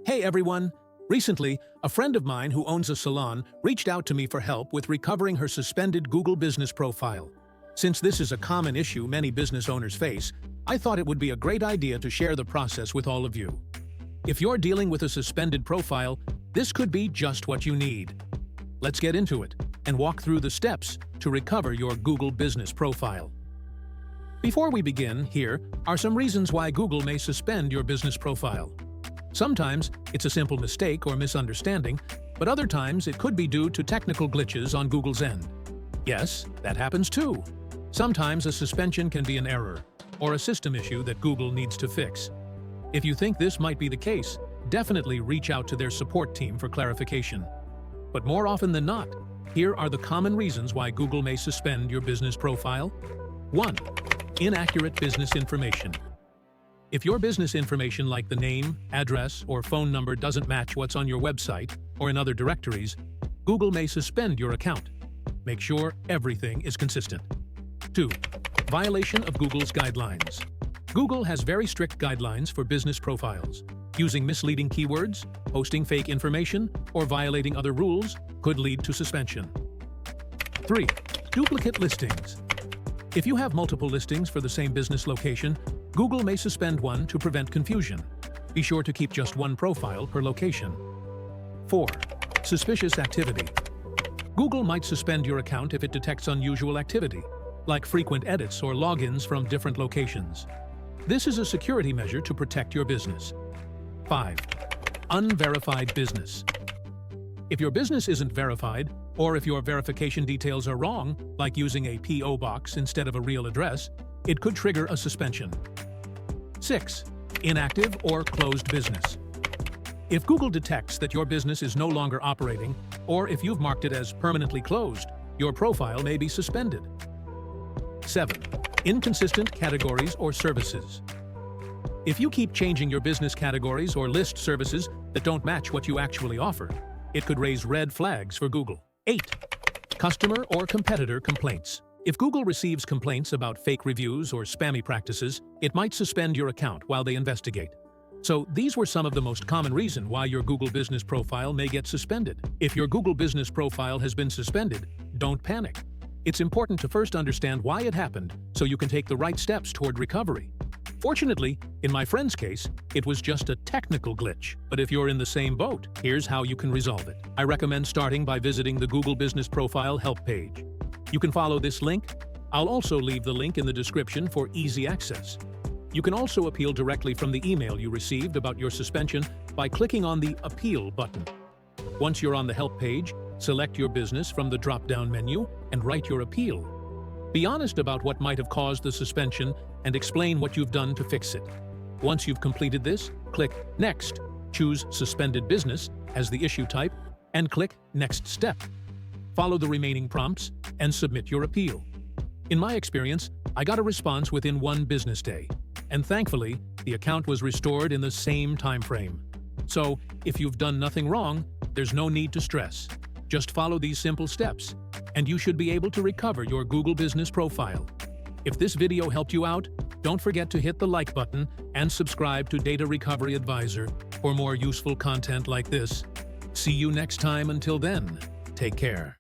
Hey everyone! Recently, a friend of mine who owns a salon reached out to me for help with recovering her suspended Google business profile. Since this is a common issue many business owners face, I thought it would be a great idea to share the process with all of you. If you're dealing with a suspended profile, this could be just what you need. Let's get into it and walk through the steps to recover your Google business profile. Before we begin, here are some reasons why Google may suspend your business profile. Sometimes it's a simple mistake or misunderstanding, but other times it could be due to technical glitches on Google's end. Yes, that happens too. Sometimes a suspension can be an error or a system issue that Google needs to fix. If you think this might be the case, definitely reach out to their support team for clarification. But more often than not, here are the common reasons why Google may suspend your business profile. 1. Inaccurate business information. If your business information like the name, address, or phone number doesn't match what's on your website or in other directories, Google may suspend your account. Make sure everything is consistent. 2. Violation of Google's guidelines. Google has very strict guidelines for business profiles. Using misleading keywords, posting fake information, or violating other rules could lead to suspension. 3. Duplicate listings. If you have multiple listings for the same business location, Google may suspend one to prevent confusion. Be sure to keep just one profile per location. 4. Suspicious activity. Google might suspend your account if it detects unusual activity, like frequent edits or logins from different locations. This is a security measure to protect your business. 5. Unverified business. If your business isn't verified, or if your verification details are wrong, like using a P.O. box instead of a real address, it could trigger a suspension. 6. Inactive or closed business. If Google detects that your business is no longer operating, or if you've marked it as permanently closed, your profile may be suspended. 7. Inconsistent categories or services. If you keep changing your business categories or list services that don't match what you actually offer, it could raise red flags for Google. 8. Customer or competitor complaints. If Google receives complaints about fake reviews or spammy practices, it might suspend your account while they investigate. So these were some of the most common reasons why your Google business profile may get suspended. If your Google business profile has been suspended, don't panic. It's important to first understand why it happened so you can take the right steps toward recovery. Fortunately, in my friend's case, it was just a technical glitch. But if you're in the same boat, here's how you can resolve it. I recommend starting by visiting the Google Business Profile help page. You can follow this link. I'll also leave the link in the description for easy access. You can also appeal directly from the email you received about your suspension by clicking on the Appeal button. Once you're on the help page, select your business from the drop-down menu and write your appeal. Be honest about what might have caused the suspension and explain what you've done to fix it. Once you've completed this, click Next, choose Suspended Business as the issue type, and click Next Step. Follow the remaining prompts and submit your appeal. In my experience, I got a response within 1 business day, and thankfully, the account was restored in the same time frame. So, if you've done nothing wrong, there's no need to stress. Just follow these simple steps, and you should be able to recover your Google business profile. If this video helped you out, don't forget to hit the like button and subscribe to Data Recovery Advisor for more useful content like this. See you next time. Until then, take care.